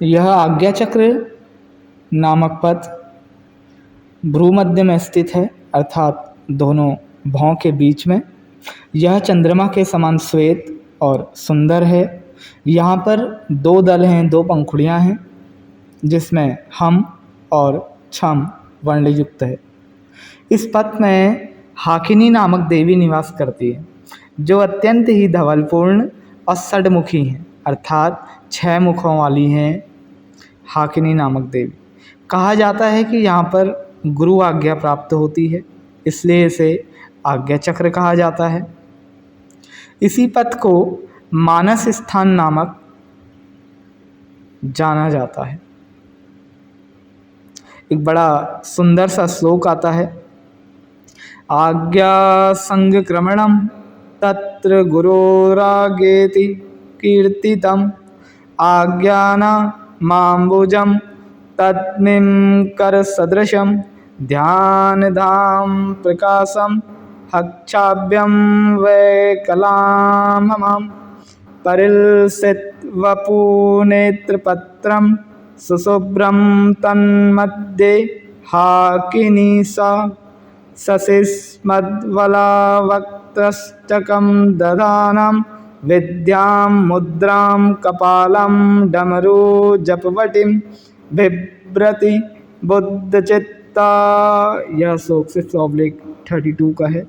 यह आज्ञा चक्र नामक पथ भ्रूमध्य में स्थित है, अर्थात दोनों भौं के बीच में। यह चंद्रमा के समान श्वेत और सुंदर है। यहाँ पर दो दल हैं, दो पंखुड़ियाँ हैं, जिसमें हम और छम वर्ण युक्त है। इस पथ में हाकिनी नामक देवी निवास करती है, जो अत्यंत ही धवलपूर्ण और षड्मुखी हैं, अर्थात 6 मुखों वाली हैं हाकिनी नामक देवी। कहा जाता है कि यहाँ पर गुरु आज्ञा प्राप्त होती है, इसलिए इसे आज्ञा चक्र कहा जाता है। इसी पथ को मानस स्थान नामक जाना जाता है। एक बड़ा सुंदर सा श्लोक आता है, आज्ञा संग क्रमणम तत्र गुरोरागेति कीर्तितम आज्ञाना माम्बुजम तत्मिं कर सदृशम ध्यान धाम प्रकाशम हक्षाभ्यम वैकलामम परिलसित वपुनेत्रपत्रम सुशुभ्रम तन्मध्ये हाकिनी सा शशिस्मद्वलावक्त्रष्टकं दधानं विद्यां मुद्रां कपालं डमरू जपवटिं बिभ्रति बुद्धचित्ता। यह श्लोक 6/32 का है।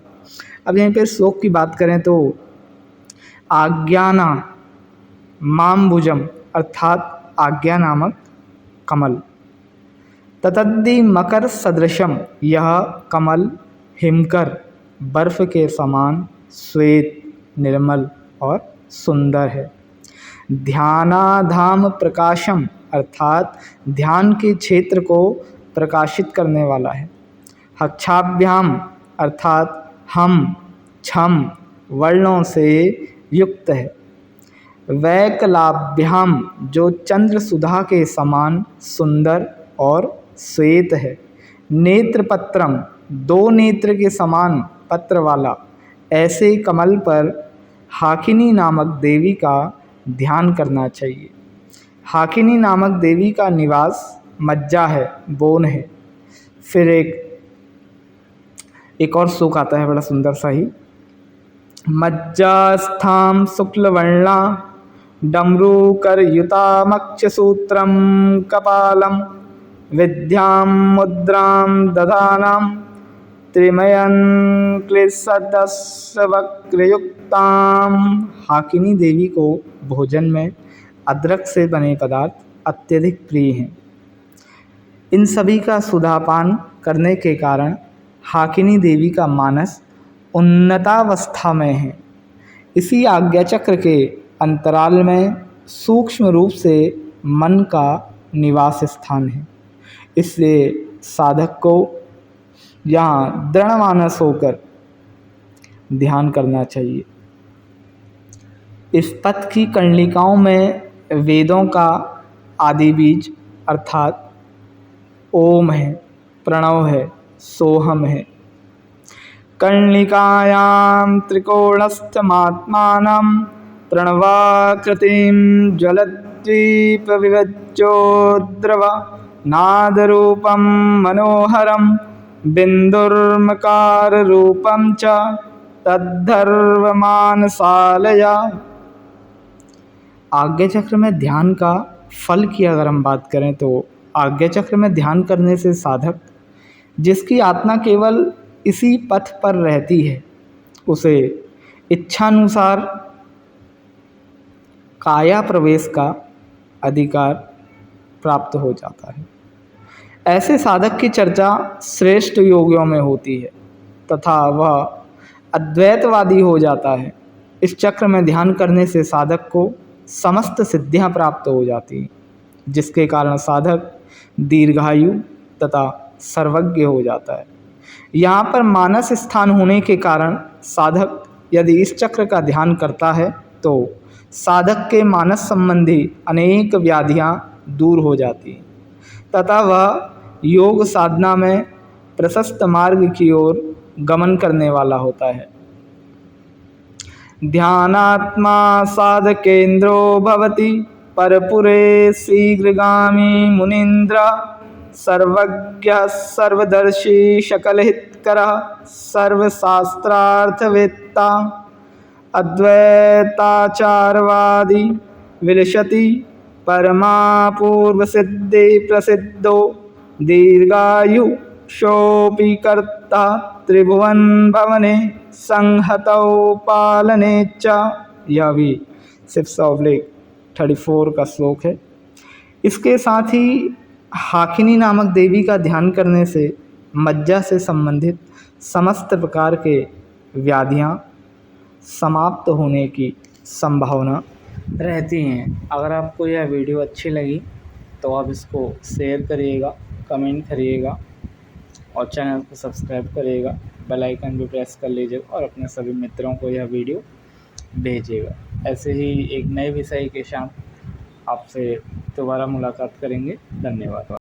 अब यहाँ पे श्लोक की बात करें तो आज्ञाना माम्बुजम अर्थात आज्ञा नामक कमल, ततद्धि मकर सदृशम यह कमल हिमकर बर्फ के समान श्वेत निर्मल और सुंदर है। ध्यानाधाम प्रकाशम अर्थात ध्यान के क्षेत्र को प्रकाशित करने वाला है। हक्षाभ्याम अर्थात हम छम वर्णों से युक्त है। वैकलाभ्याम जो चंद्र सुधा के समान सुंदर और श्वेत है। नेत्रपत्रम दो नेत्र के समान पत्र वाला। ऐसे कमल पर हाकिनी नामक देवी का ध्यान करना चाहिए। हाकिनी नामक देवी का निवास मज्जा है, बोन है। फिर एक और श्लोक आता है बड़ा सुंदर सा ही, मज्जास्थाम शुक्लवर्णा डमरूकरयुतामक्षसूत्रं कपालं विद्यां मुद्रां दधानां त्रिमयं क्लिशदस्वक्त्रयुक्तां। हाकिनी देवी को भोजन में अदरक से बने पदार्थ अत्यधिक प्रिय हैं। इन सभी का सुधापान करने के कारण हाकिनी देवी का मानस उन्नतावस्था में है। इसी आज्ञा चक्र के अंतराल में सूक्ष्म रूप से मन का निवास स्थान है, इसलिए साधक को यहाँ दृढ़ मानस होकर ध्यान करना चाहिए। इस पथ की कर्णिकाओं में वेदों का आदि बीज अर्थात ओम है, प्रणव है, सोहम है। कर्णिकायां त्रिकोणस्थमात्मानं प्रणवाकृतिं ज्वलद्वीपविभज्योद्रव नादरूपं मनोहरं बिन्दुर्मकाररूपं च तद्धर्वमानसालया। आज्ञा चक्र में ध्यान का फल की अगर हम बात करें तो आज्ञा चक्र में ध्यान करने से साधक, जिसकी आत्मा केवल इसी पथ पर रहती है, उसे इच्छानुसार काया प्रवेश का अधिकार प्राप्त हो जाता है। ऐसे साधक की चर्चा श्रेष्ठ योगियों में होती है तथा वह अद्वैतवादी हो जाता है। इस चक्र में ध्यान करने से साधक को समस्त सिद्धियां प्राप्त हो जाती हैं, जिसके कारण साधक दीर्घायु तथा सर्वज्ञ हो जाता है। यहाँ पर मानस स्थान होने के कारण साधक यदि इस चक्र का ध्यान करता है तो साधक के मानस संबंधी अनेक व्याधियाँ दूर हो जाती हैं तथा वह योग साधना में प्रशस्त मार्ग की ओर गमन करने वाला होता है। ध्यानात्मा साधकेन्द्रो भवति परपुरे शीघ्रगामी मुनीन्द्र सर्वज्ञः सर्वदर्शी सकलहितकरः सर्वशास्त्रार्थवेत्ता अद्वैताचारवादी विलसति परमापूर्वसिद्धि प्रसिद्धो दीर्घायुषोऽपि कर्ता त्रिभुवन भवने संहतौ पालने च। यह भी 6/34 का श्लोक है। इसके साथ ही हाकिनी नामक देवी का ध्यान करने से मज्जा से संबंधित समस्त प्रकार के व्याधियाँ समाप्त होने की संभावना रहती हैं। अगर आपको यह वीडियो अच्छी लगी तो आप इसको शेयर करिएगा, कमेंट करिएगा और चैनल को सब्सक्राइब करिएगा, बेल आइकन भी प्रेस कर लीजिएगा और अपने सभी मित्रों को यह वीडियो भेजिएगा। ऐसे ही एक नए विषय के साथ आपसे दोबारा मुलाकात करेंगे। धन्यवाद।